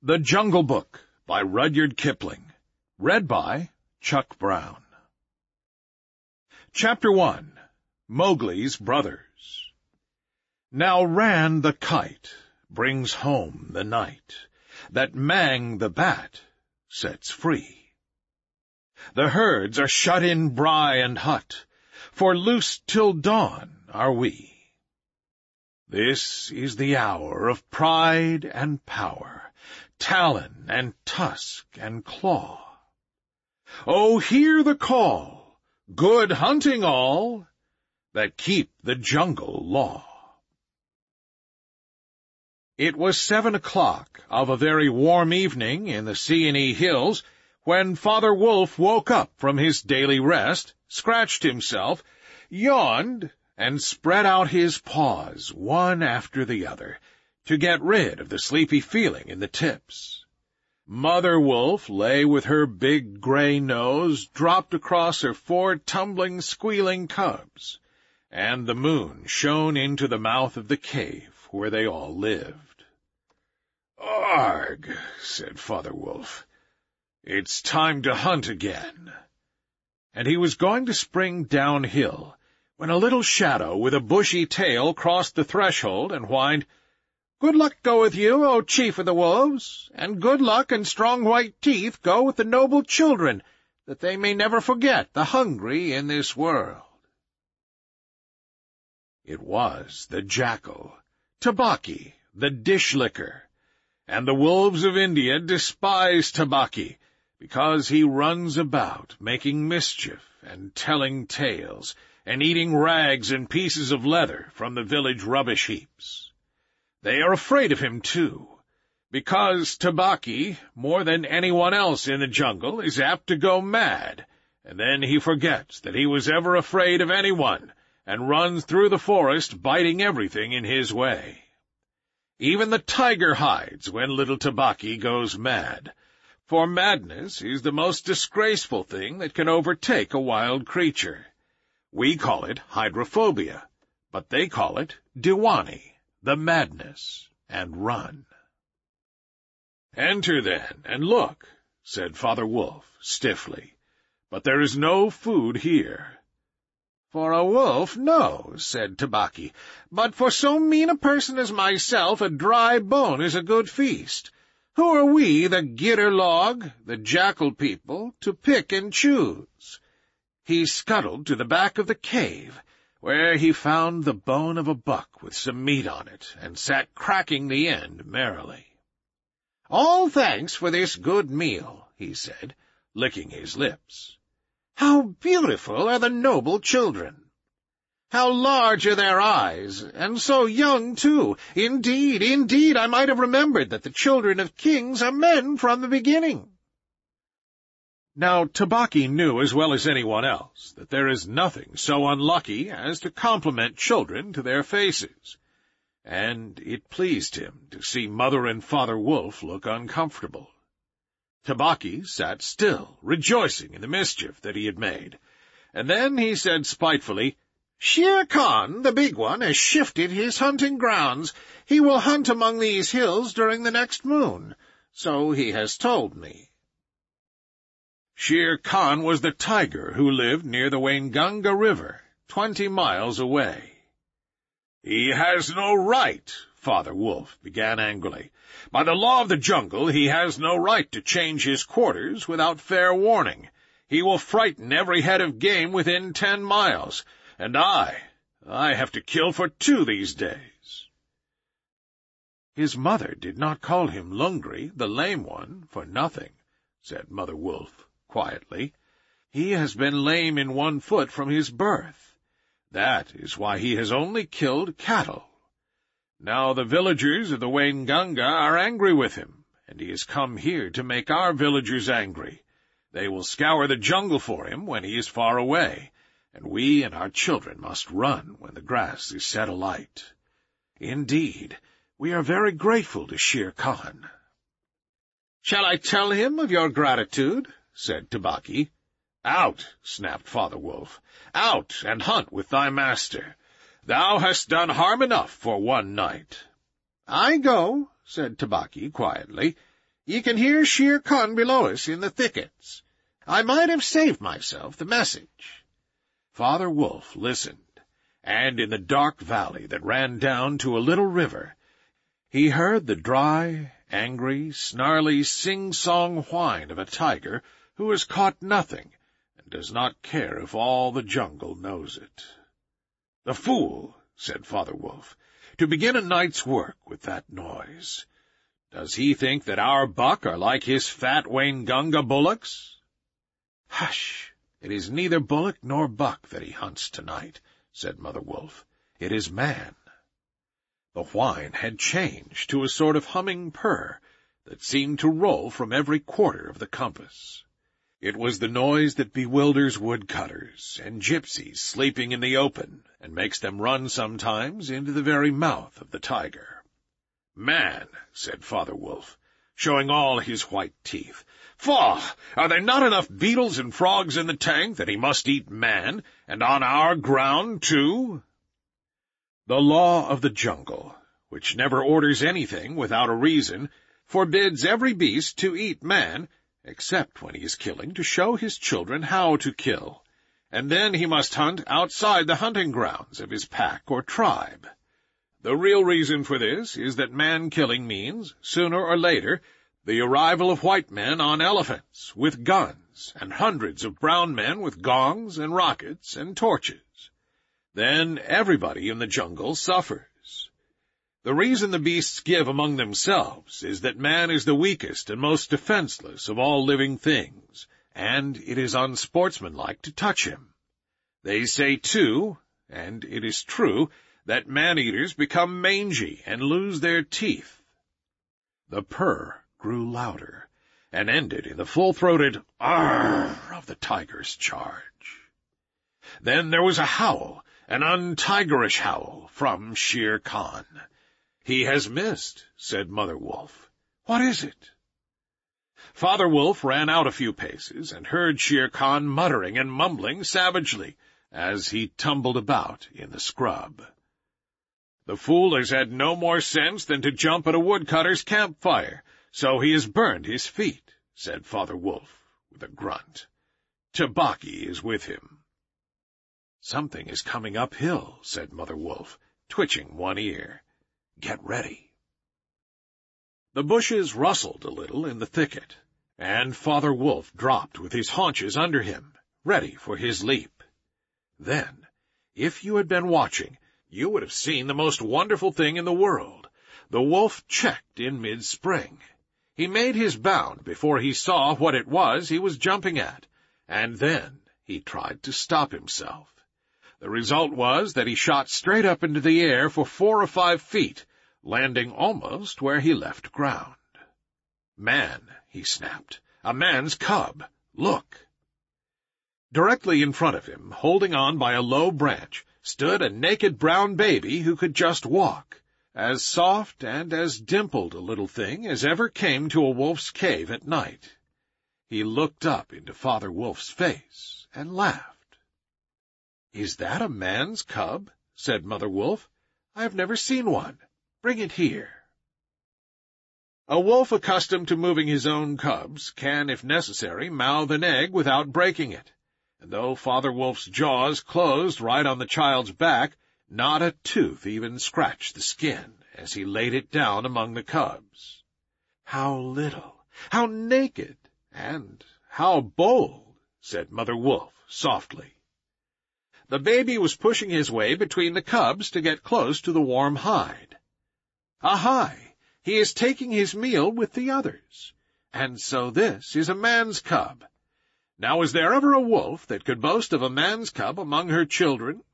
The Jungle Book by Rudyard Kipling. Read by Chuck Brown. Chapter 1. Mowgli's Brothers. Now Ran the kite brings home the night that Mang the bat sets free. The herds are shut in brae and hut, for loose till dawn are we. This is the hour of pride and power, talon and tusk and claw. Oh, hear the call, good hunting all, that keep the jungle law. It was 7 o'clock of a very warm evening in the C79 hills when Father Wolf woke up from his daily rest, scratched himself, yawned, and spread out his paws one after the other to get rid of the sleepy feeling in the tips. Mother Wolf lay with her big gray nose dropped across her 4 tumbling, squealing cubs, and the moon shone into the mouth of the cave where they all lived. "Arg," said Father Wolf, "it's time to hunt again." And he was going to spring downhill when a little shadow with a bushy tail crossed the threshold and whined, "Good luck go with you, O chief of the wolves, and good luck and strong white teeth go with the noble children, that they may never forget the hungry in this world." It was the jackal, Tabaki, the dish-licker, and the wolves of India despise Tabaki because he runs about making mischief and telling tales and eating rags and pieces of leather from the village rubbish heaps. They are afraid of him, too, because Tabaki, more than anyone else in the jungle, is apt to go mad, and then he forgets that he was ever afraid of anyone, and runs through the forest biting everything in his way. Even the tiger hides when little Tabaki goes mad, for madness is the most disgraceful thing that can overtake a wild creature. We call it hydrophobia, but they call it diwani, the madness, and run. "Enter, then, and look," said Father Wolf, stiffly, "but there is no food here." "For a wolf, no," said Tabaki, "but for so mean a person as myself a dry bone is a good feast. Who are we, the Gitterlog, the jackal people, to pick and choose?" He scuttled to the back of the cave, where he found the bone of a buck with some meat on it, and sat cracking the end merrily. "All thanks for this good meal," he said, licking his lips. "How beautiful are the noble children! How large are their eyes, and so young, too! Indeed, indeed, I might have remembered that the children of kings are men from the beginning." Now Tabaki knew as well as anyone else that there is nothing so unlucky as to compliment children to their faces, and it pleased him to see Mother and Father Wolf look uncomfortable. Tabaki sat still, rejoicing in the mischief that he had made, and then he said spitefully, "Shere Khan, the big one, has shifted his hunting grounds. He will hunt among these hills during the next moon, so he has told me." Shere Khan was the tiger who lived near the Wainganga River, 20 miles away. "He has no right," Father Wolf began angrily. "By the law of the jungle, he has no right to change his quarters without fair warning. He will frighten every head of game within 10 miles, and I have to kill for 2 these days." "His mother did not call him Lungri, the lame one, for nothing," said Mother Wolf quietly. "He has been lame in 1 foot from his birth. That is why he has only killed cattle. Now the villagers of the Wainganga are angry with him, and he has come here to make our villagers angry. They will scour the jungle for him when he is far away, and we and our children must run when the grass is set alight. Indeed, we are very grateful to Shere Khan." "Shall I tell him of your gratitude?" said Tabaki. "Out," snapped Father Wolf. "Out and hunt with thy master. Thou hast done harm enough for one night." "I go," said Tabaki quietly. Ye can hear Shere Khan below us in the thickets. I might have saved myself the message." Father Wolf listened, and in the dark valley that ran down to a little river, he heard the dry, angry, snarly, sing-song whine of a tiger who has caught nothing and does not care if all the jungle knows it. "The fool," said Father Wolf, "to begin a night's work with that noise. Does he think that our buck are like his fat Waingunga bullocks?" "Hush! It is neither bullock nor buck that he hunts tonight," said Mother Wolf. "It is man." The whine had changed to a sort of humming purr that seemed to roll from every quarter of the compass. It was the noise that bewilders woodcutters and gypsies sleeping in the open, and makes them run sometimes into the very mouth of the tiger. "Man," said Father Wolf, showing all his white teeth, "faugh! Are there not enough beetles and frogs in the tank that he must eat man, and on our ground, too?" The law of the jungle, which never orders anything without a reason, forbids every beast to eat man, except when he is killing to show his children how to kill, and then he must hunt outside the hunting grounds of his pack or tribe. The real reason for this is that man-killing means, sooner or later, the arrival of white men on elephants, with guns, and hundreds of brown men with gongs and rockets and torches. Then everybody in the jungle suffers. The reason the beasts give among themselves is that man is the weakest and most defenseless of all living things, and it is unsportsmanlike to touch him. They say, too, and it is true, that man-eaters become mangy and lose their teeth. The purr grew louder, and ended in the full-throated "arr" of the tiger's charge. Then there was a howl, an untigerish howl, from Shere Khan. "He has missed," said Mother Wolf. "What is it?" Father Wolf ran out a few paces, and heard Shere Khan muttering and mumbling savagely, as he tumbled about in the scrub. "The fool has had no more sense than to jump at a woodcutter's campfire, so he has burned his feet," said Father Wolf, with a grunt. "Tabaki is with him." "Something is coming uphill," said Mother Wolf, twitching one ear. "Get ready." The bushes rustled a little in the thicket, and Father Wolf dropped with his haunches under him, ready for his leap. Then, if you had been watching, you would have seen the most wonderful thing in the world. The wolf checked in mid-spring. He made his bound before he saw what it was he was jumping at, and then he tried to stop himself. The result was that he shot straight up into the air for 4 or 5 feet, landing almost where he left ground. "Man," he snapped, "a man's cub! Look!" Directly in front of him, holding on by a low branch, stood a naked brown baby who could just walk, as soft and as dimpled a little thing as ever came to a wolf's cave at night. He looked up into Father Wolf's face and laughed. "Is that a man's cub?" said Mother Wolf. "I have never seen one. Bring it here." A wolf accustomed to moving his own cubs can, if necessary, mouth an egg without breaking it, and though Father Wolf's jaws closed right on the child's back, not a tooth even scratched the skin as he laid it down among the cubs. "How little, how naked, and how bold," said Mother Wolf softly. The baby was pushing his way between the cubs to get close to the warm hide. "Ahai! He is taking his meal with the others. And so this is a man's cub. Now was there ever a wolf that could boast of a man's cub among her children?"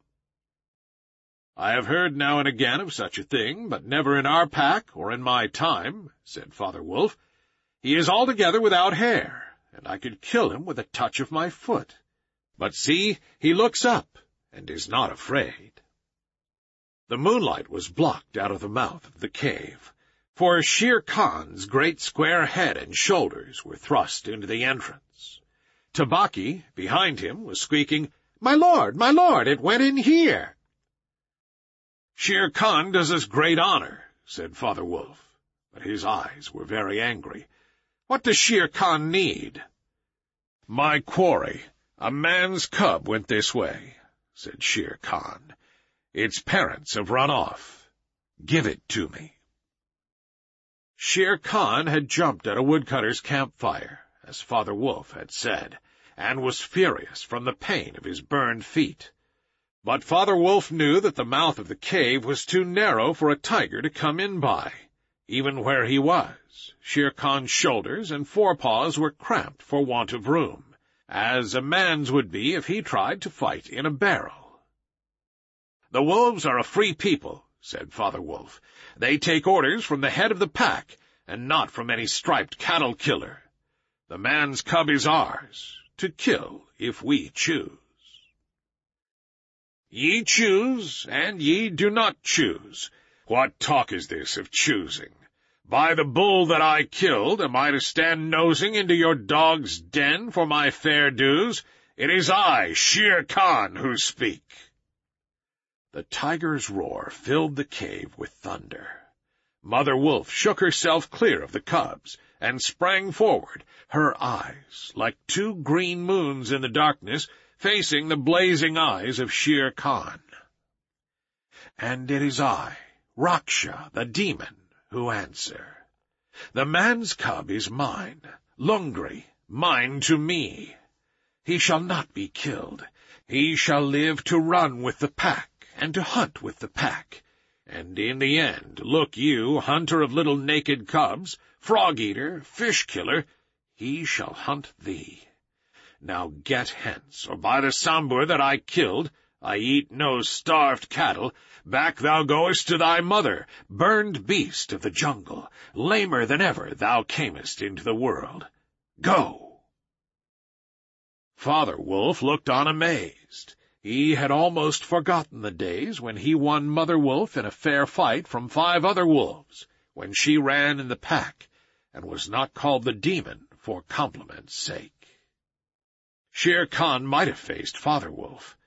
"I have heard now and again of such a thing, but never in our pack or in my time," said Father Wolf. "He is altogether without hair, and I could kill him with a touch of my foot. But see, he looks up, and is not afraid." The moonlight was blocked out of the mouth of the cave, for Shere Khan's great square head and shoulders were thrust into the entrance. Tabaki, behind him, was squeaking, my lord, it went in here." "Shere Khan does us great honor," said Father Wolf, but his eyes were very angry. What does Shere Khan need?" "My quarry. A man's cub went this way," said Shere Khan. "Its parents have run off. Give it to me." Shere Khan had jumped at a woodcutter's campfire, as Father Wolf had said, and was furious from the pain of his burned feet. But Father Wolf knew that the mouth of the cave was too narrow for a tiger to come in by. Even where he was, Shere Khan's shoulders and forepaws were cramped for want of room, as a man's would be if he tried to fight in a barrel. "The wolves are a free people," said Father Wolf. "They take orders from the head of the pack, and not from any striped cattle killer. The man's cub is ours, to kill if we choose." "Ye choose, and ye do not choose. What talk is this of choosing? By the bull that I killed, am I to stand nosing into your dog's den for my fair dues? It is I, Shere Khan, who speak." The tiger's roar filled the cave with thunder. Mother Wolf shook herself clear of the cubs, and sprang forward, her eyes, like two green moons in the darkness, facing the blazing eyes of Shere Khan. "And it is I, Raksha, the demon, who answer. The man's cub is mine, Lungri, mine to me. He shall not be killed. He shall live to run with the pack, and to hunt with the pack. And in the end, look you, hunter of little naked cubs, frog-eater, fish-killer, he shall hunt thee. Now get hence, or by the Sambur that I killed, I eat no starved cattle, back thou goest to thy mother, burned beast of the jungle, lamer than ever thou camest into the world. Go!" Father Wolf looked on amazed. He had almost forgotten the days when he won Mother Wolf in a fair fight from 5 other wolves, when she ran in the pack, and was not called the demon for compliment's sake. Shere Khan might have faced Father Wolf,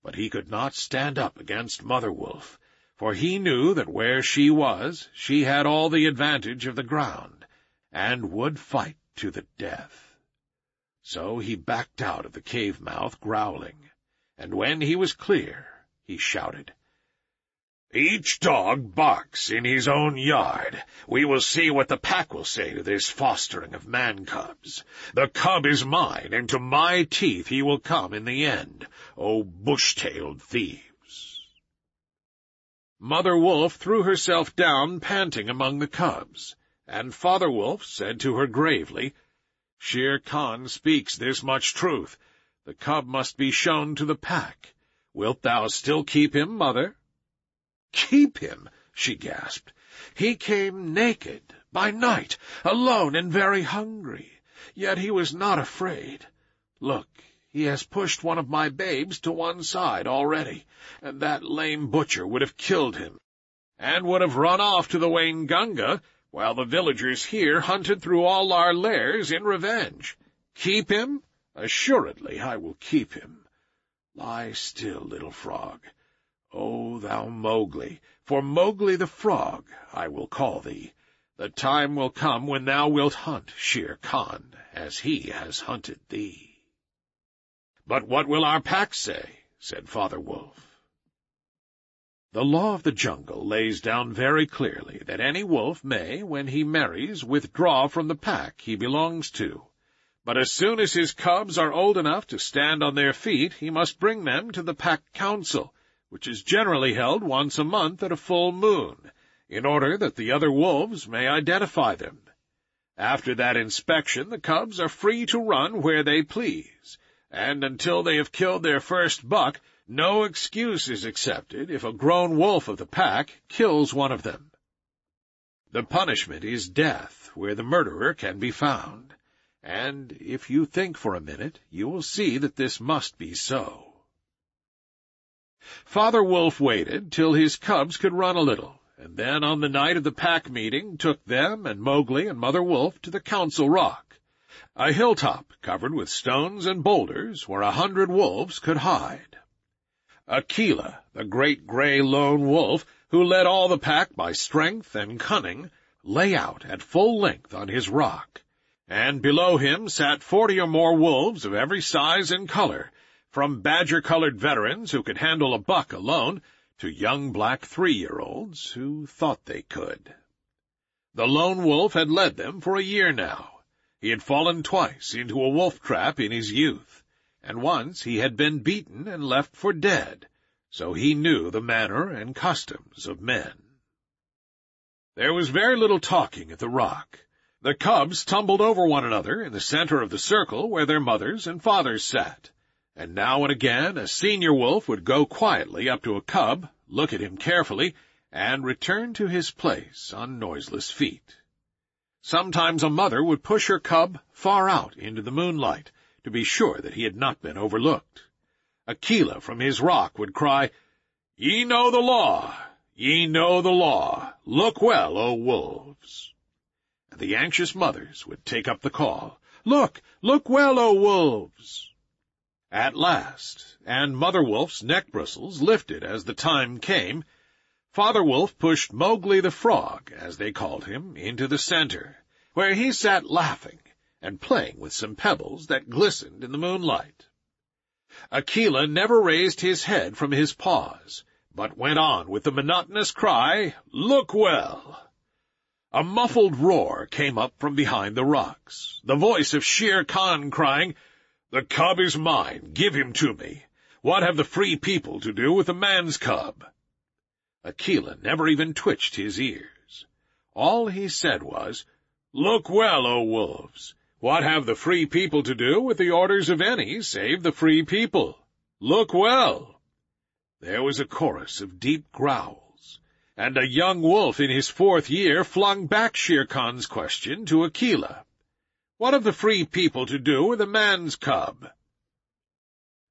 but he could not stand up against Mother Wolf, for he knew that where she was, she had all the advantage of the ground, and would fight to the death. So he backed out of the cave mouth growling, and when he was clear, he shouted, "Each dog barks in his own yard. We will see what the pack will say to this fostering of man-cubs. The cub is mine, and to my teeth he will come in the end, O bush-tailed thieves." Mother Wolf threw herself down panting among the cubs, and Father Wolf said to her gravely, "Shere Khan speaks this much truth. The cub must be shown to the pack. Wilt thou still keep him, mother?" "Keep him?" she gasped. "He came naked, by night, alone and very hungry. Yet he was not afraid. Look, he has pushed one of my babes to one side already, and that lame butcher would have killed him, and would have run off to the Wainganga, while the villagers here hunted through all our lairs in revenge. Keep him? Assuredly I will keep him. Lie still, little frog. O thou Mowgli, for Mowgli the frog I will call thee. The time will come when thou wilt hunt Shere Khan, as he has hunted thee." "But what will our pack say?" said Father Wolf. The law of the jungle lays down very clearly that any wolf may, when he marries, withdraw from the pack he belongs to. But as soon as his cubs are old enough to stand on their feet, he must bring them to the pack council, which is generally held once a month at a full moon, in order that the other wolves may identify them. After that inspection, the cubs are free to run where they please, and until they have killed their first buck, no excuse is accepted if a grown wolf of the pack kills one of them. The punishment is death where the murderer can be found, and if you think for a minute, you will see that this must be so. Father Wolf waited till his cubs could run a little, and then on the night of the pack meeting took them and Mowgli and Mother Wolf to the Council Rock, a hilltop covered with stones and boulders where 100 wolves could hide. Akela, the great gray lone wolf, who led all the pack by strength and cunning, lay out at full length on his rock, and below him sat 40 or more wolves of every size and color, from badger-colored veterans who could handle a buck alone to young black 3-year-olds who thought they could. The lone wolf had led them for a year now. He had fallen twice into a wolf trap in his youth, and once he had been beaten and left for dead, so he knew the manner and customs of men. There was very little talking at the rock. The cubs tumbled over one another in the center of the circle where their mothers and fathers sat, and now and again a senior wolf would go quietly up to a cub, look at him carefully, and return to his place on noiseless feet. Sometimes a mother would push her cub far out into the moonlight to be sure that he had not been overlooked. Aquila from his rock would cry, "Ye know the law! Ye know the law! Look well, O wolves!" And the anxious mothers would take up the call, "Look, look well, O wolves!" At last, and Mother Wolf's neck bristles lifted as the time came, Father Wolf pushed Mowgli the Frog, as they called him, into the center, where he sat laughing and playing with some pebbles that glistened in the moonlight. Aquila never raised his head from his paws, but went on with the monotonous cry, "Look well!" A muffled roar came up from behind the rocks, the voice of Shere Khan crying, "The cub is mine, give him to me. What have the free people to do with a man's cub?" Aquila never even twitched his ears. All he said was, "Look well, O wolves! What have the free people to do with the orders of any save the free people? Look well!" There was a chorus of deep growls, and a young wolf in his 4th year flung back Shere Khan's question to Aquila. "What have the free people to do with a man's cub?"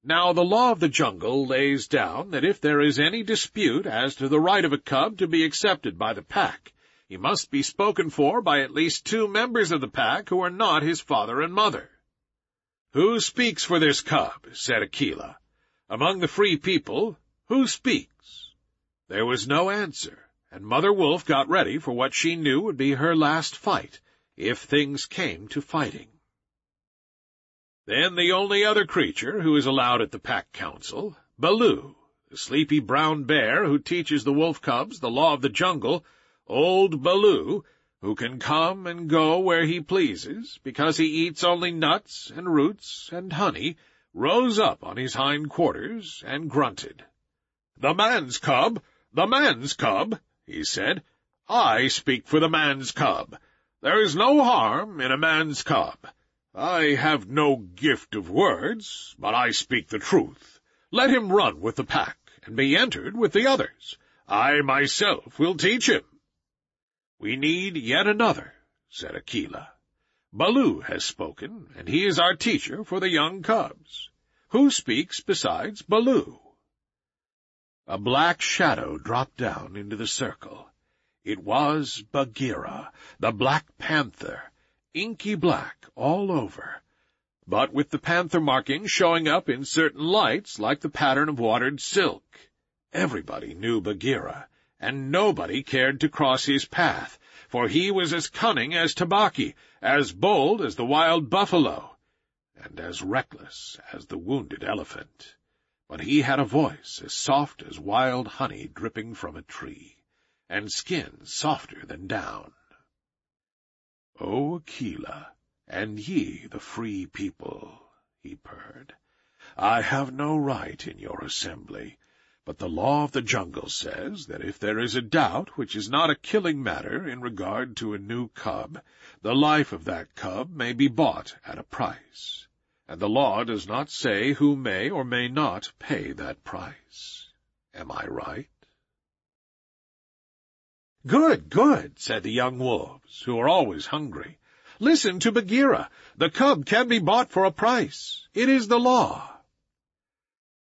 Now the law of the jungle lays down that if there is any dispute as to the right of a cub to be accepted by the pack, he must be spoken for by at least 2 members of the pack who are not his father and mother. "Who speaks for this cub?" said Aquila. "Among the free people, who speaks?" There was no answer, and Mother Wolf got ready for what she knew would be her last fight, if things came to fighting. Then the only other creature who is allowed at the pack council, Baloo, the sleepy brown bear who teaches the wolf cubs the law of the jungle, old Baloo, who can come and go where he pleases, because he eats only nuts and roots and honey, rose up on his hind quarters and grunted. "The man's cub! The man's cub!" he said. "I speak for the man's cub. There is no harm in a man's cub. I have no gift of words, but I speak the truth. Let him run with the pack and be entered with the others. I myself will teach him." "We need yet another," said Aquila. "Baloo has spoken, and he is our teacher for the young cubs. Who speaks besides Baloo?" A black shadow dropped down into the circle. It was Bagheera, the Black Panther, inky black all over, but with the panther marking showing up in certain lights like the pattern of watered silk. Everybody knew Bagheera, and nobody cared to cross his path, for he was as cunning as Tabaqui, as bold as the wild buffalo, and as reckless as the wounded elephant. But he had a voice as soft as wild honey dripping from a tree, and skin softer than down. "O Aquila, and ye the free people," he purred, "I have no right in your assembly, but the law of the jungle says that if there is a doubt which is not a killing matter in regard to a new cub, the life of that cub may be bought at a price, and the law does not say who may or may not pay that price. Am I right?" "Good, good," said the young wolves, who are always hungry. "Listen to Bagheera. The cub can be bought for a price. It is the law."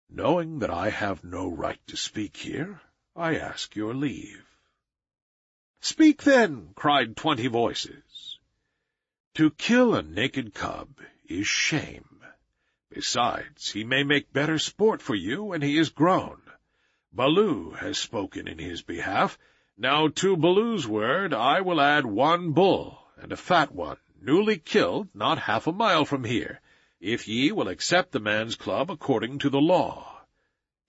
"Knowing that I have no right to speak here, I ask your leave." "Speak, then," cried 20 voices. "To kill a naked cub is shame. Besides, he may make better sport for you when he is grown. Baloo has spoken in his behalf. Now to Baloo's word I will add 1 bull, and a fat one, newly killed, not half a mile from here, if ye will accept the man's club according to the law.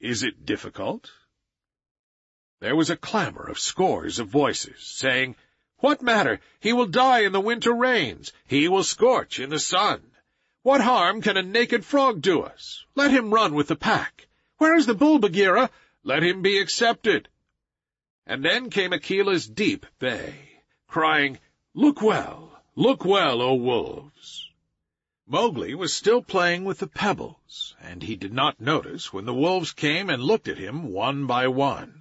Is it difficult?" There was a clamor of scores of voices, saying, "What matter? He will die in the winter rains. He will scorch in the sun. What harm can a naked frog do us? Let him run with the pack. Where is the bull, Bagheera? Let him be accepted." And then came Akela's deep bay, crying, look well, O wolves." Mowgli was still playing with the pebbles, and he did not notice when the wolves came and looked at him one by one.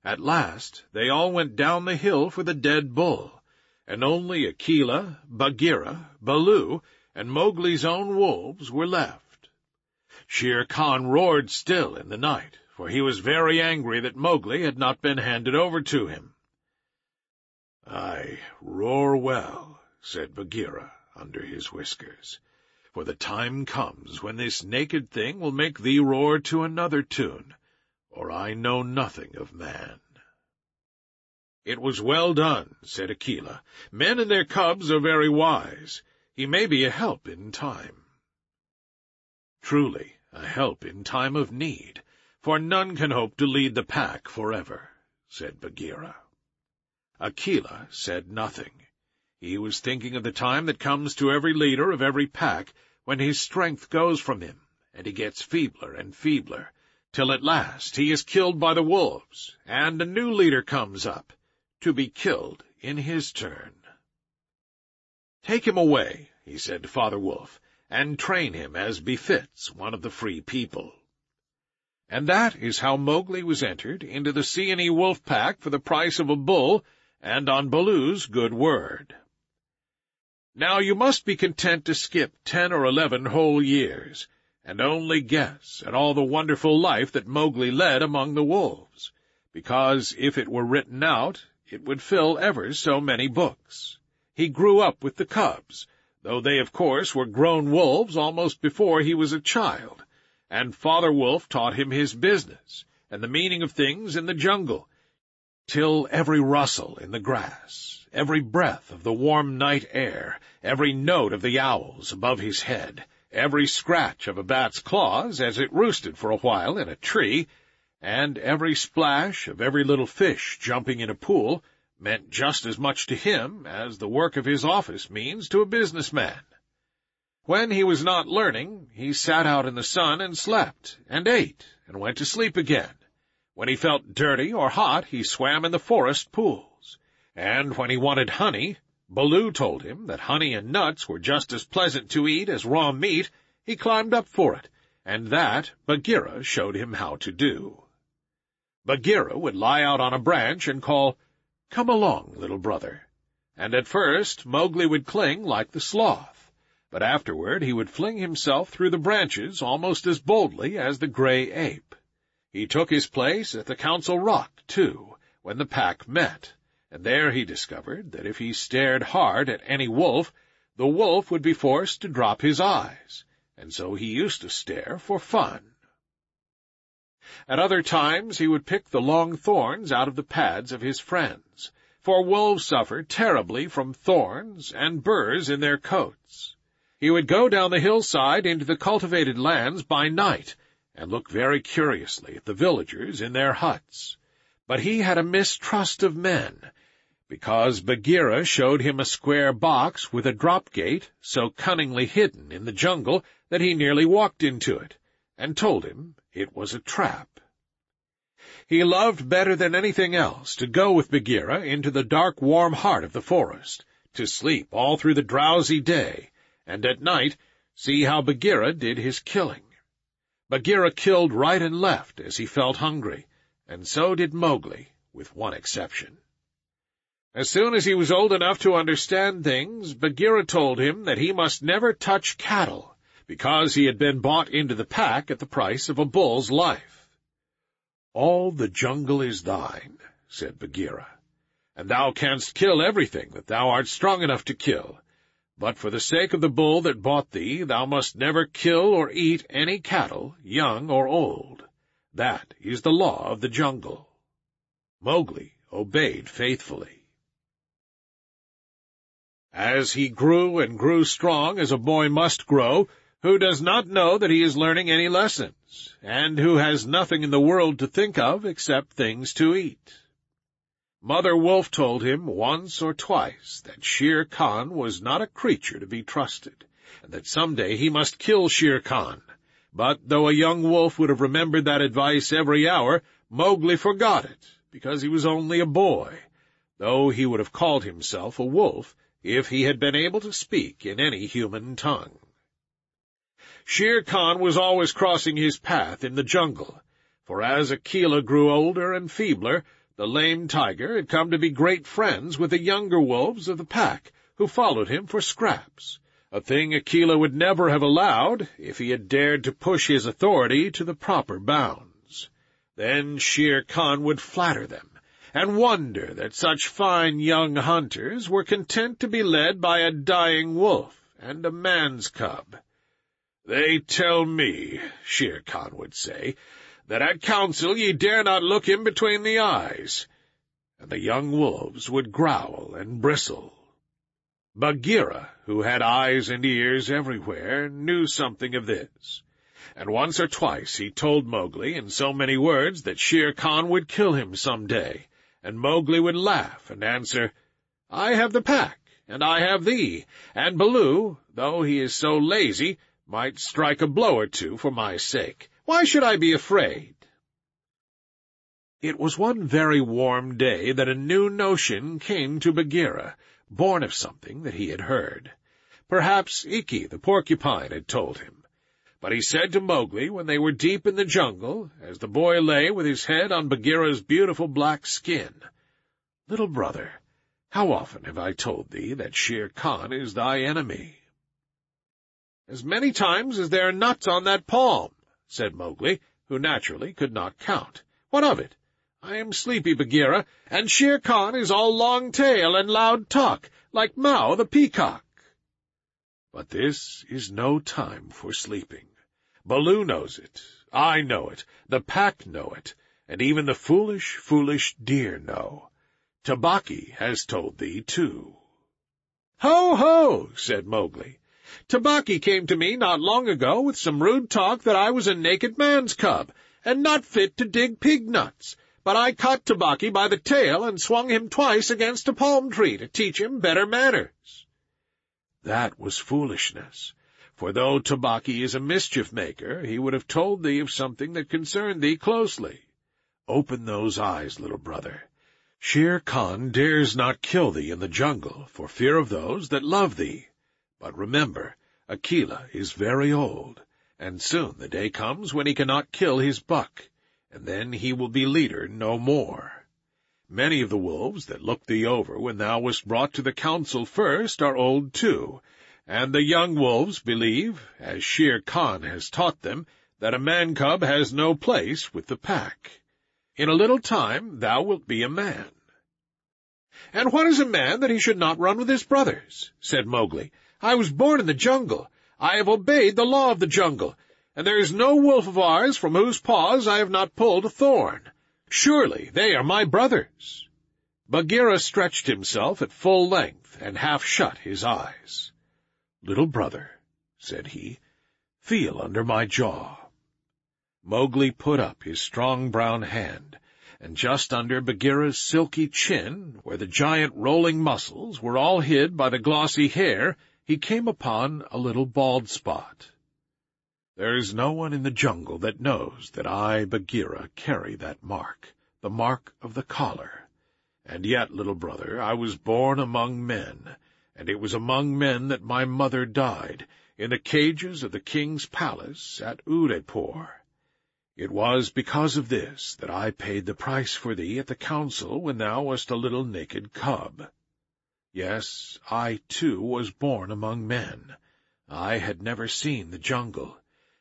At last they all went down the hill for the dead bull, and only Akela, Bagheera, Baloo, and Mowgli's own wolves were left. Shere Khan roared still in the night, for he was very angry that Mowgli had not been handed over to him. "Ay, roar well," said Bagheera under his whiskers, "for the time comes when this naked thing will make thee roar to another tune, or I know nothing of man." "It was well done," said Akela. "Men and their cubs are very wise. He may be a help in time." "Truly, a help in time of need, for none can hope to lead the pack forever," said Bagheera. Akela said nothing. He was thinking of the time that comes to every leader of every pack, when his strength goes from him, and he gets feebler and feebler, till at last he is killed by the wolves, and a new leader comes up, to be killed in his turn. "Take him away," he said to Father Wolf, "and train him as befits one of the free people." And that is how Mowgli was entered into the Seeonee wolf pack for the price of a bull, and on Baloo's good word. Now you must be content to skip 10 or 11 whole years, and only guess at all the wonderful life that Mowgli led among the wolves, because if it were written out, it would fill ever so many books. He grew up with the cubs, though they, of course, were grown wolves almost before he was a child, and Father Wolf taught him his business, and the meaning of things in the jungle, till every rustle in the grass, every breath of the warm night air, every note of the owls above his head, every scratch of a bat's claws as it roosted for a while in a tree, and every splash of every little fish jumping in a pool, meant just as much to him as the work of his office means to a businessman. When he was not learning, he sat out in the sun and slept, and ate, and went to sleep again. When he felt dirty or hot, he swam in the forest pools, and when he wanted honey, Baloo told him that honey and nuts were just as pleasant to eat as raw meat. He climbed up for it, and that Bagheera showed him how to do. Bagheera would lie out on a branch and call, "Come along, little brother," and at first Mowgli would cling like the sloth, but afterward he would fling himself through the branches almost as boldly as the gray ape. He took his place at the Council Rock, too, when the pack met, and there he discovered that if he stared hard at any wolf, the wolf would be forced to drop his eyes, and so he used to stare for fun. At other times he would pick the long thorns out of the pads of his friends, for wolves suffer terribly from thorns and burrs in their coats. He would go down the hillside into the cultivated lands by night, and look very curiously at the villagers in their huts. But he had a mistrust of men, because Bagheera showed him a square box with a drop-gate so cunningly hidden in the jungle that he nearly walked into it, and told him it was a trap. He loved better than anything else to go with Bagheera into the dark, warm heart of the forest, to sleep all through the drowsy day, and at night see how Bagheera did his killing. Bagheera killed right and left as he felt hungry, and so did Mowgli, with one exception. As soon as he was old enough to understand things, Bagheera told him that he must never touch cattle, because he had been bought into the pack at the price of a bull's life. "All the jungle is thine," said Bagheera, "and thou canst kill everything that thou art strong enough to kill. But for the sake of the bull that bought thee, thou must never kill or eat any cattle, young or old. That is the law of the jungle." Mowgli obeyed faithfully. As he grew and grew strong, as a boy must grow, who does not know that he is learning any lessons, and who has nothing in the world to think of except things to eat. Mother Wolf told him once or twice that Shere Khan was not a creature to be trusted, and that some day he must kill Shere Khan. But though a young wolf would have remembered that advice every hour, Mowgli forgot it, because he was only a boy, though he would have called himself a wolf if he had been able to speak in any human tongue. Shere Khan was always crossing his path in the jungle, for as Akela grew older and feebler, the lame tiger had come to be great friends with the younger wolves of the pack, who followed him for scraps, a thing Akela would never have allowed if he had dared to push his authority to the proper bounds. Then Shere Khan would flatter them, and wonder that such fine young hunters were content to be led by a dying wolf and a man's cub. "They tell me," Shere Khan would say, "that at council ye dare not look him between the eyes." And the young wolves would growl and bristle. Bagheera, who had eyes and ears everywhere, knew something of this, and once or twice he told Mowgli in so many words that Shere Khan would kill him some day, and Mowgli would laugh and answer, "I have the pack, and I have thee, and Baloo, though he is so lazy, might strike a blow or two for my sake. Why should I be afraid?" It was one very warm day that a new notion came to Bagheera, born of something that he had heard. Perhaps Ikki the porcupine had told him. But he said to Mowgli when they were deep in the jungle, as the boy lay with his head on Bagheera's beautiful black skin, "Little brother, how often have I told thee that Shere Khan is thy enemy?" "As many times as there are nuts on that palm," said Mowgli, who naturally could not count. "What of it? I am sleepy, Bagheera, and Shere Khan is all long tail and loud talk, like Mao the peacock." "But this is no time for sleeping. Baloo knows it, I know it, the pack know it, and even the foolish, foolish deer know. Tabaqui has told thee, too." "Ho, ho!" said Mowgli. "Tabaqui came to me not long ago with some rude talk that I was a naked man's cub, and not fit to dig pig nuts. But I caught Tabaqui by the tail and swung him twice against a palm tree to teach him better manners." "That was foolishness, for though Tabaqui is a mischief-maker, he would have told thee of something that concerned thee closely. Open those eyes, little brother. Shere Khan dares not kill thee in the jungle for fear of those that love thee. But remember, Akela is very old, and soon the day comes when he cannot kill his buck, and then he will be leader no more. Many of the wolves that looked thee over when thou wast brought to the council first are old too, and the young wolves believe, as Shere Khan has taught them, that a man-cub has no place with the pack. In a little time thou wilt be a man." "And what is a man that he should not run with his brothers?" said Mowgli. "I was born in the jungle. I have obeyed the law of the jungle, and there is no wolf of ours from whose paws I have not pulled a thorn. Surely they are my brothers." Bagheera stretched himself at full length and half shut his eyes. "Little brother," said he, "feel under my jaw." Mowgli put up his strong brown hand, and just under Bagheera's silky chin, where the giant rolling muscles were all hid by the glossy hair, he came upon a little bald spot. "There is no one in the jungle that knows that I, Bagheera, carry that mark, the mark of the collar. And yet, little brother, I was born among men, and it was among men that my mother died, in the cages of the king's palace at Udaipur. It was because of this that I paid the price for thee at the council when thou wast a little naked cub. Yes, I, too, was born among men. I had never seen the jungle.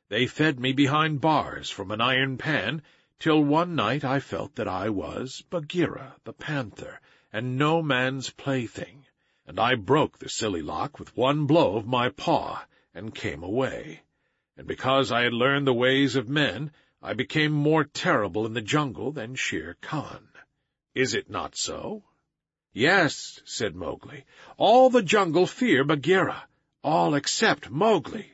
They fed me behind bars from an iron pan, till one night I felt that I was Bagheera the panther, and no man's plaything, and I broke the silly lock with one blow of my paw, and came away. And because I had learned the ways of men, I became more terrible in the jungle than Shere Khan. Is it not so?" "Yes," said Mowgli. "All the jungle fear Bagheera, all except Mowgli."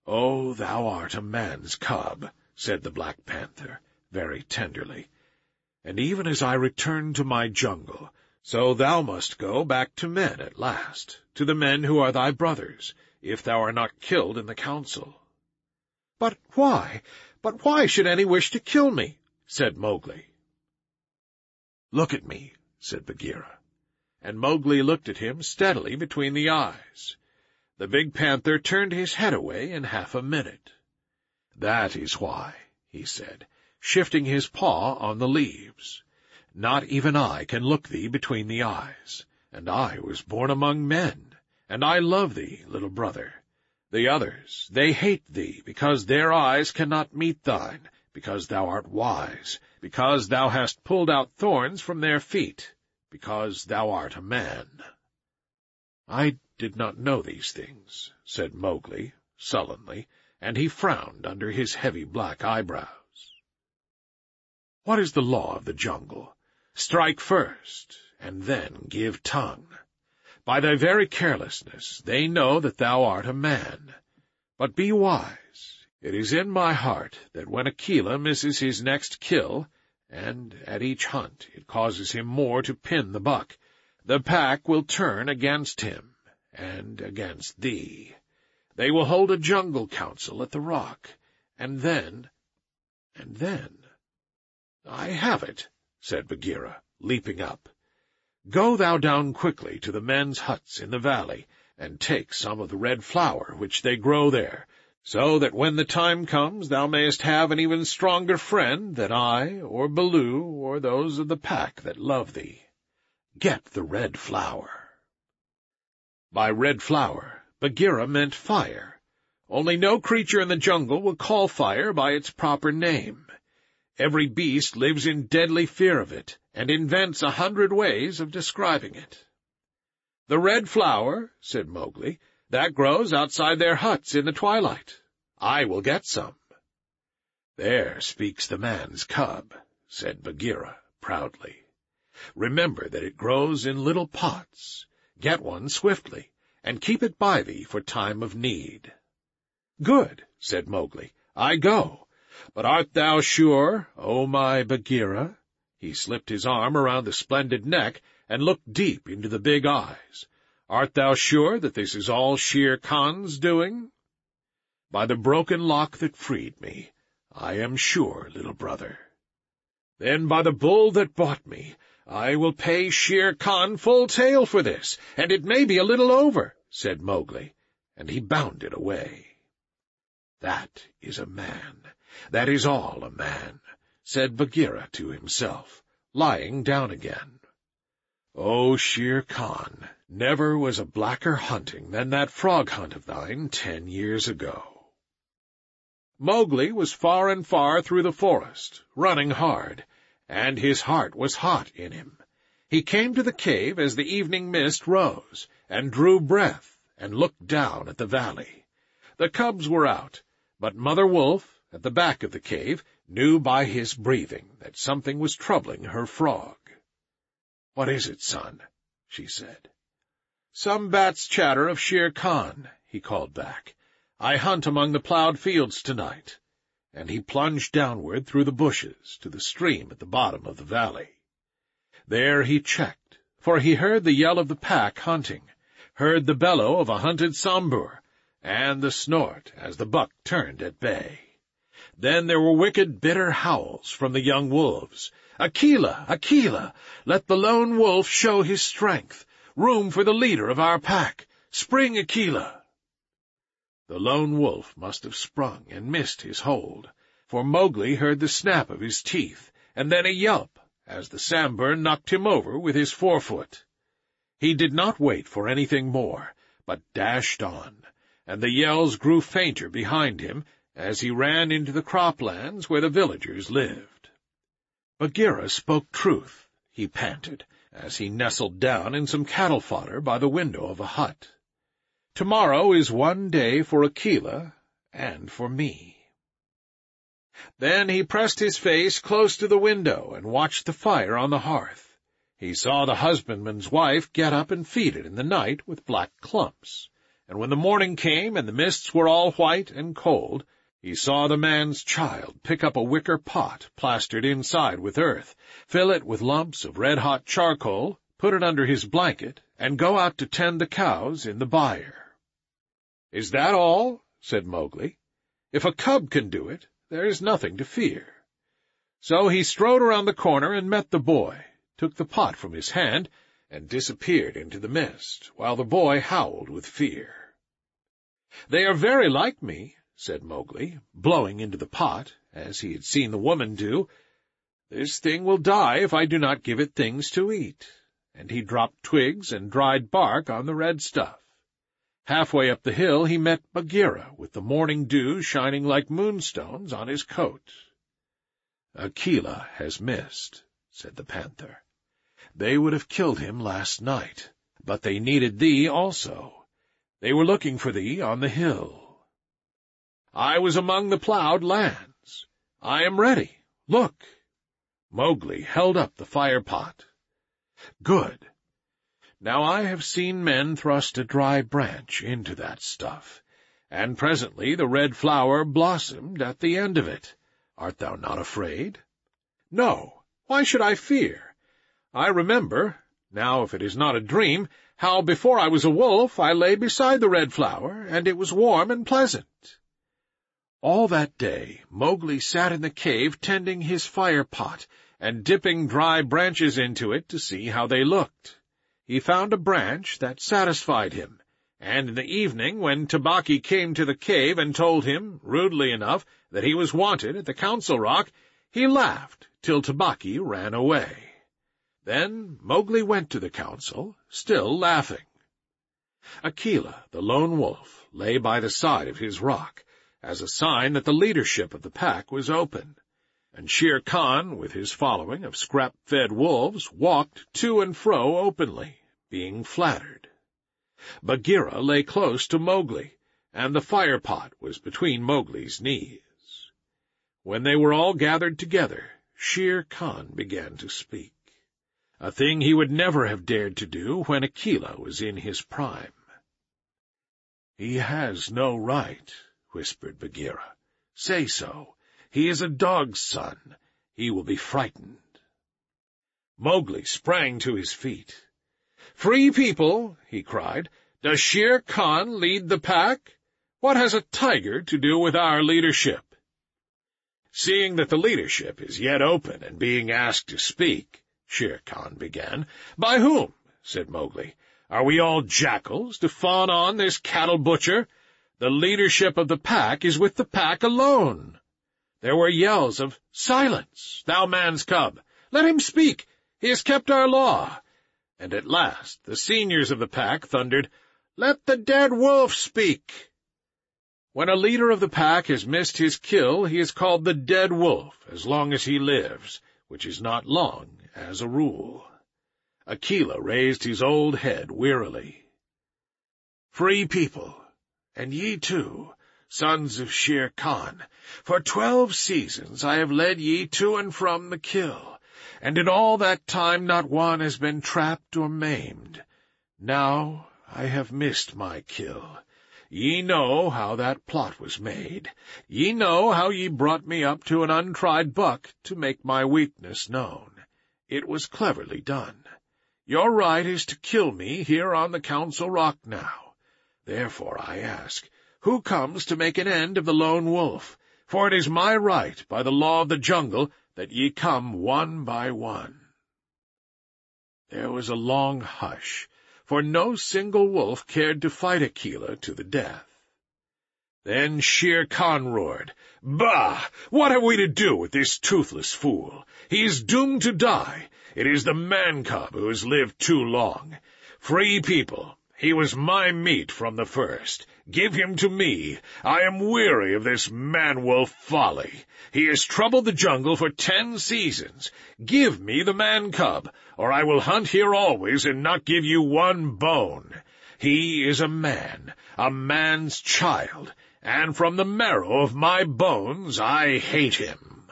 "Oh, thou art a man's cub," said the Black Panther, very tenderly. "And even as I return to my jungle, so thou must go back to men at last, to the men who are thy brothers, if thou art not killed in the council." "But why? But why should any wish to kill me?" said Mowgli. "Look at me," said Bagheera, and Mowgli looked at him steadily between the eyes. The big panther turned his head away in half a minute. "That is why," he said, shifting his paw on the leaves. "Not even I can look thee between the eyes, and I was born among men, and I love thee, little brother. The others, they hate thee, because their eyes cannot meet thine, because thou art wise, because thou hast pulled out thorns from their feet, because thou art a man." "I did not know these things," said Mowgli, sullenly, and he frowned under his heavy black eyebrows. "What is the law of the jungle? Strike first, and then give tongue. By thy very carelessness they know that thou art a man. But be wise. It is in my heart that when Akela misses his next kill, and at each hunt it causes him more to pin the buck, the pack will turn against him, and against thee. They will hold a jungle council at the rock, and then— "I have it," said Bagheera, leaping up. "Go thou down quickly to the men's huts in the valley, and take some of the red flower which they grow there, so that when the time comes thou mayest have an even stronger friend than I or Baloo or those of the pack that love thee. Get the red flower." By red flower, Bagheera meant fire. Only no creature in the jungle will call fire by its proper name. Every beast lives in deadly fear of it, and invents 100 ways of describing it. "The red flower," said Mowgli, "that grows outside their huts in the twilight. I will get some." "There speaks the man's cub," said Bagheera proudly. "Remember that it grows in little pots. Get one swiftly, and keep it by thee for time of need." "Good," said Mowgli. "I go. But art thou sure, O my Bagheera?" He slipped his arm around the splendid neck and looked deep into the big eyes. "Art thou sure that this is all Shere Khan's doing?" "By the broken lock that freed me, I am sure, little brother." "Then by the bull that bought me, I will pay Shere Khan full tale for this, and it may be a little over," said Mowgli, and he bounded away. "That is a man. That is all a man," said Bagheera to himself, lying down again. "O Shere Khan, never was a blacker hunting than that frog hunt of thine 10 years ago." Mowgli was far and far through the forest, running hard, and his heart was hot in him. He came to the cave as the evening mist rose, and drew breath, and looked down at the valley. The cubs were out, but Mother Wolf, at the back of the cave, knew by his breathing that something was troubling her frog. "What is it, son?" she said. "Some bats chatter of Shere Khan," he called back. "I hunt among the ploughed fields tonight." And he plunged downward through the bushes to the stream at the bottom of the valley. There he checked, for he heard the yell of the pack hunting, heard the bellow of a hunted Sambur, and the snort as the buck turned at bay. Then there were wicked, bitter howls from the young wolves. "Akela! Akela! Let the lone wolf show his strength! Room for the leader of our pack! Spring, Akela!" The lone wolf must have sprung and missed his hold, for Mowgli heard the snap of his teeth, and then a yelp, as the Sambur knocked him over with his forefoot. He did not wait for anything more, but dashed on, and the yells grew fainter behind him as he ran into the croplands where the villagers lived. "Bagheera spoke truth," he panted, as he nestled down in some cattle fodder by the window of a hut. "Tomorrow is one day for Akela and for me." Then he pressed his face close to the window and watched the fire on the hearth. He saw the husbandman's wife get up and feed it in the night with black clumps, and when the morning came and the mists were all white and cold, he saw the man's child pick up a wicker pot plastered inside with earth, fill it with lumps of red-hot charcoal, put it under his blanket, and go out to tend the cows in the byre. "Is that all?" said Mowgli. "If a cub can do it, there is nothing to fear." So he strode around the corner and met the boy, took the pot from his hand, and disappeared into the mist, while the boy howled with fear. "They are very like me," said Mowgli, blowing into the pot, as he had seen the woman do. "This thing will die if I do not give it things to eat." And he dropped twigs and dried bark on the red stuff. Halfway up the hill he met Bagheera, with the morning dew shining like moonstones on his coat. "Akela has missed," said the panther. "They would have killed him last night, but they needed thee also. They were looking for thee on the hill." "I was among the ploughed lands. I am ready. Look." Mowgli held up the fire-pot. "Good. Now I have seen men thrust a dry branch into that stuff, and presently the red flower blossomed at the end of it. Art thou not afraid?" "No. Why should I fear? I remember, now if it is not a dream, how before I was a wolf I lay beside the red flower, and it was warm and pleasant." All that day Mowgli sat in the cave tending his fire-pot and dipping dry branches into it to see how they looked. He found a branch that satisfied him, and in the evening, when Tabaqui came to the cave and told him, rudely enough, that he was wanted at the Council Rock, he laughed till Tabaqui ran away. Then Mowgli went to the council, still laughing. Akela, the lone wolf, lay by the side of his rock, as a sign that the leadership of the pack was open, and Shere Khan, with his following of scrap-fed wolves, walked to and fro openly, being flattered. Bagheera lay close to Mowgli, and the fire-pot was between Mowgli's knees. When they were all gathered together, Shere Khan began to speak, a thing he would never have dared to do when Akela was in his prime. "He has no right," whispered Bagheera. "Say so. He is a dog's son. He will be frightened." Mowgli sprang to his feet. "Free people," he cried. "Does Shere Khan lead the pack? What has a tiger to do with our leadership?" "Seeing that the leadership is yet open and being asked to speak," Shere Khan began. "By whom?" said Mowgli. "Are we all jackals to fawn on this cattle-butcher? The leadership of the pack is with the pack alone." There were yells of, "Silence, thou man's cub! Let him speak! He has kept our law!" And at last the seniors of the pack thundered, "Let the dead wolf speak!" When a leader of the pack has missed his kill, he is called the dead wolf as long as he lives, which is not long, as a rule. Akela raised his old head wearily. "Free people, and ye too, sons of Shere Khan, for 12 seasons I have led ye to and from the kill, and in all that time not one has been trapped or maimed. Now I have missed my kill. Ye know how that plot was made. Ye know how ye brought me up to an untried buck to make my weakness known. It was cleverly done. Your right is to kill me here on the Council Rock now. Therefore I ask, who comes to make an end of the lone wolf? For it is my right, by the law of the jungle, that ye come one by one." There was a long hush, for no single wolf cared to fight Akela to the death. Then Shere Khan roared, "Bah! What have we to do with this toothless fool? He is doomed to die. It is the man-cub who has lived too long. Free people, he was my meat from the first. Give him to me. I am weary of this man-wolf folly. He has troubled the jungle for 10 seasons. Give me the man-cub, or I will hunt here always and not give you one bone. He is a man's child, and from the marrow of my bones I hate him."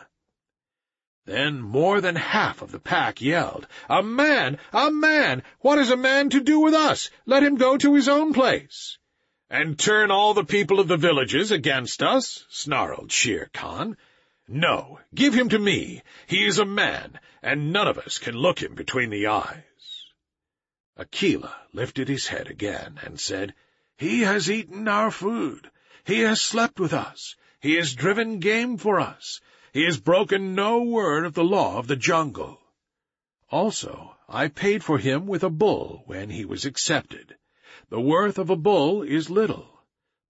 Then more than half of the pack yelled, "A man! A man! What is a man to do with us? Let him go to his own place." "And turn all the people of the villages against us?" snarled Shere Khan. "No, give him to me. He is a man, and none of us can look him between the eyes." Akela lifted his head again and said, "He has eaten our food. He has slept with us. He has driven game for us. He has broken no word of the law of the jungle. Also, I paid for him with a bull when he was accepted. The worth of a bull is little,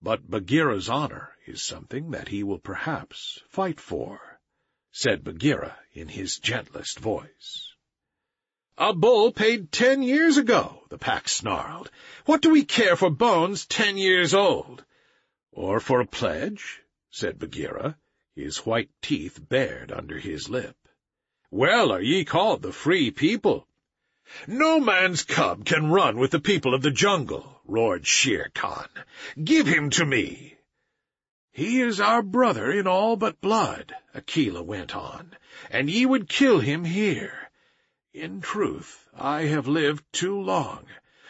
but Bagheera's honor is something that he will perhaps fight for," said Bagheera in his gentlest voice. "A bull paid 10 years ago," the pack snarled. "What do we care for bones 10 years old?" "Or for a pledge?" said Bagheera, his white teeth bared under his lip. "Well are ye called the Free People." "No man's cub can run with the people of the jungle," roared Shere Khan. "Give him to me." "He is our brother in all but blood," Akela went on, "and ye would kill him here. In truth, I have lived too long.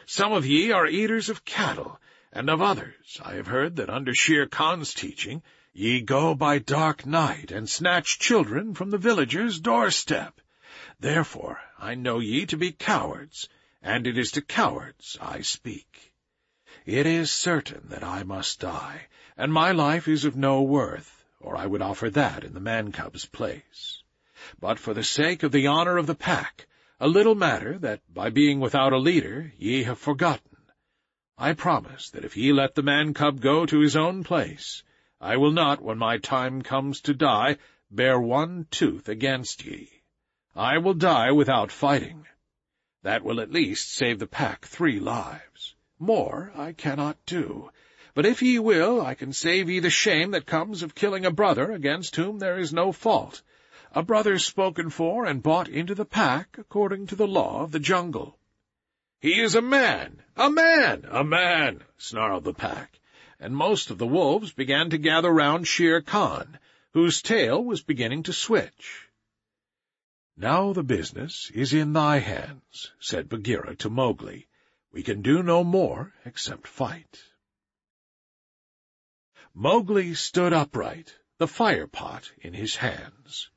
Some of ye are eaters of cattle, and of others I have heard that under Shere Khan's teaching ye go by dark night and snatch children from the villagers' doorstep. Therefore I know ye to be cowards, and it is to cowards I speak. It is certain that I must die, and my life is of no worth, or I would offer that in the man-cub's place. But for the sake of the honor of the pack, a little matter that, by being without a leader, ye have forgotten, I promise that if ye let the man-cub go to his own place, I will not, when my time comes to die, bear one tooth against ye. I will die without fighting. That will at least save the pack 3 lives. More I cannot do. But if ye will, I can save ye the shame that comes of killing a brother against whom there is no fault, a brother spoken for and bought into the pack according to the law of the jungle." "He is a man! A man! A man!" snarled the pack, and most of the wolves began to gather round Shere Khan, whose tail was beginning to switch. "Now the business is in thy hands," said Bagheera to Mowgli. "We can do no more except fight." Mowgli stood upright, the fire-pot in his hands.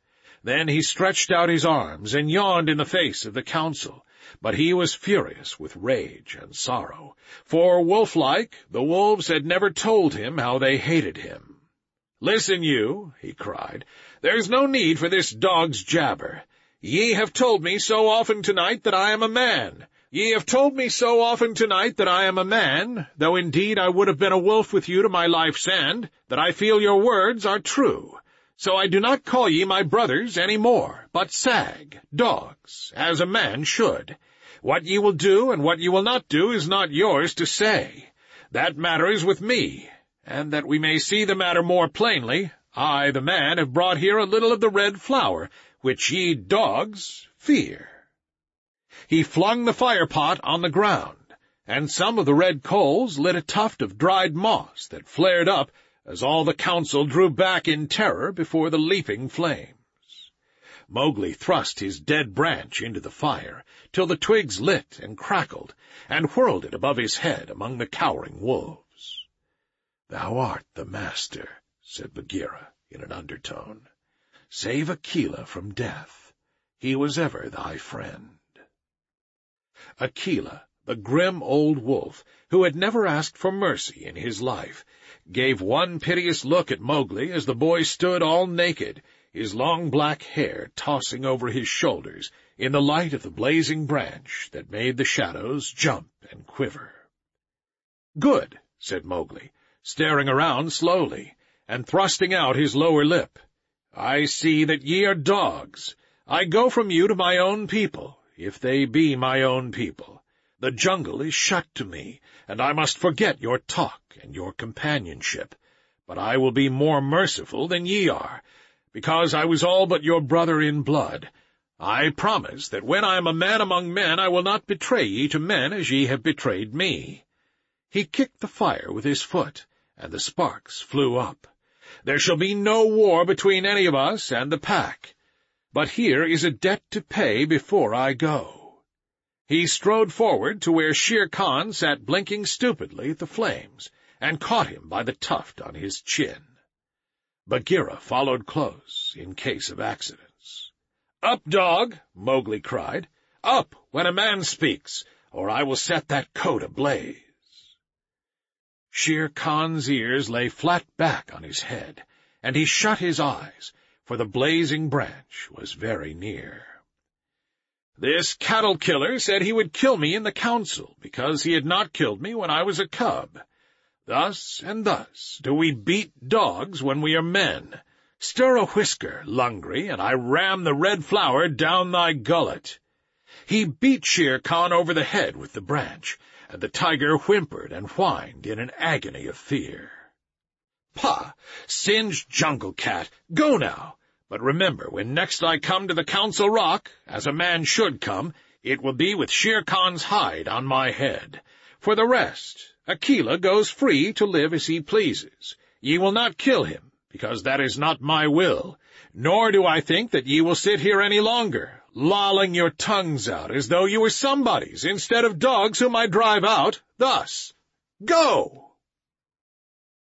Then he stretched out his arms and yawned in the face of the council, but he was furious with rage and sorrow, for, wolf-like, the wolves had never told him how they hated him. "Listen, you," he cried. "There's no need for this dog's jabber. Ye have told me so often tonight that I am a man. Ye have told me so often tonight that I am a man, though indeed I would have been a wolf with you to my life's end, that I feel your words are true. So I do not call ye my brothers any more, but sag, dogs, as a man should. What ye will do and what ye will not do is not yours to say. That matter is with me, and that we may see the matter more plainly, I, the man, have brought here a little of the red flour, which ye, dogs, fear." He flung the fire-pot on the ground, and some of the red coals lit a tuft of dried moss that flared up as all the council drew back in terror before the leaping flames. Mowgli thrust his dead branch into the fire, till the twigs lit and crackled, and whirled it above his head among the cowering wolves. "Thou art the master," said Bagheera in an undertone. "Save Akela from death. He was ever thy friend." Akela, the grim old wolf, who had never asked for mercy in his life, gave one piteous look at Mowgli as the boy stood all naked, his long black hair tossing over his shoulders in the light of the blazing branch that made the shadows jump and quiver. "Good," said Mowgli, staring around slowly, and thrusting out his lower lip. "I see that ye are dogs. I go from you to my own people, if they be my own people. The jungle is shut to me, and I must forget your talk and your companionship. But I will be more merciful than ye are, because I was all but your brother in blood. I promise that when I am a man among men I will not betray ye to men as ye have betrayed me." He kicked the fire with his foot, and the sparks flew up. "There shall be no war between any of us and the pack. but here is a debt to pay before I go." He strode forward to where Shere Khan sat blinking stupidly at the flames, and caught him by the tuft on his chin. Bagheera followed close, in case of accidents. "Up, dog!" Mowgli cried. "Up when a man speaks, or I will set that coat ablaze." Shere Khan's ears lay flat back on his head, and he shut his eyes, for the blazing branch was very near. "This cattle-killer said he would kill me in the council, because he had not killed me when I was a cub. Thus and thus do we beat dogs when we are men. Stir a whisker, Lungri, and I ram the red flower down thy gullet." He beat Shere Khan over the head with the branch, and the tiger whimpered and whined in an agony of fear. "Pah! Singed jungle cat! Go now! But remember, when next I come to the Council Rock, as a man should come, it will be with Shere Khan's hide on my head. For the rest, Akela goes free to live as he pleases. Ye will not kill him, because that is not my will, nor do I think that ye will sit here any longer, lolling your tongues out as though you were somebodies instead of dogs whom I drive out, thus. Go!"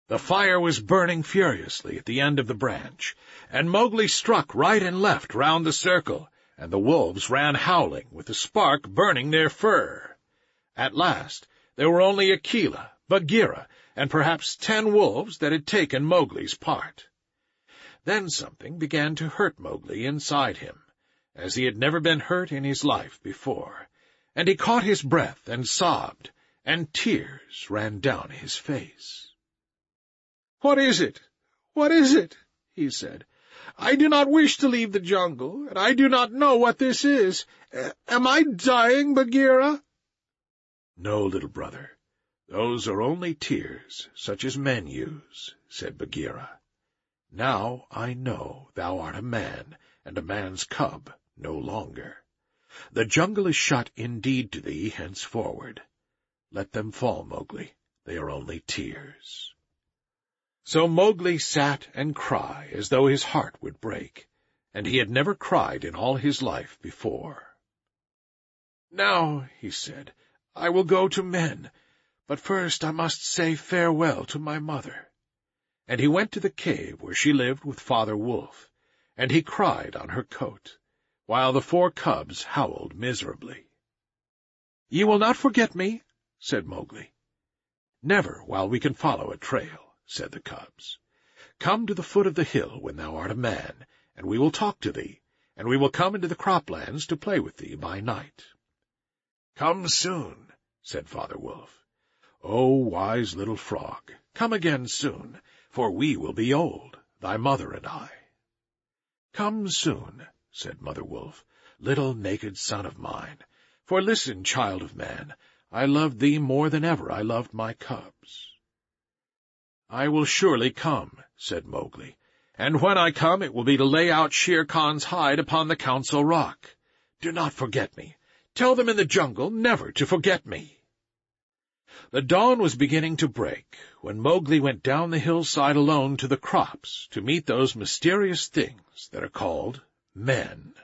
The fire was burning furiously at the end of the branch, and Mowgli struck right and left round the circle, and the wolves ran howling, with the spark burning their fur. At last there were only Akela, Bagheera, and perhaps 10 wolves that had taken Mowgli's part. Then something began to hurt Mowgli inside him, as he had never been hurt in his life before, and he caught his breath and sobbed, and tears ran down his face. "What is it? What is it?" he said. "I do not wish to leave the jungle, and I do not know what this is. Am I dying, Bagheera?" "No, little brother. Those are only tears, such as men use," said Bagheera. "Now I know thou art a man, and a man's cub no longer. The jungle is shut indeed to thee henceforward. Let them fall, Mowgli. They are only tears." So Mowgli sat and cried as though his heart would break, and he had never cried in all his life before. "Now," he said, "I will go to men, but first I must say farewell to my mother." And he went to the cave where she lived with Father Wolf, and he cried on her coat, while the 4 cubs howled miserably. "Ye will not forget me?" said Mowgli. "Never while we can follow a trail," said the cubs. "Come to the foot of the hill when thou art a man, and we will talk to thee, and we will come into the croplands to play with thee by night." "Come soon," said Father Wolf. "O wise little frog, come again soon, for we will be old, thy mother and I." "Come soon," said Mother Wolf, "little naked son of mine, for listen, child of man, I loved thee more than ever I loved my cubs." "I will surely come," said Mowgli, "and when I come it will be to lay out Shere Khan's hide upon the Council Rock. Do not forget me. Tell them in the jungle never to forget me." The dawn was beginning to break when Mowgli went down the hillside alone to the crops to meet those mysterious things that are called men.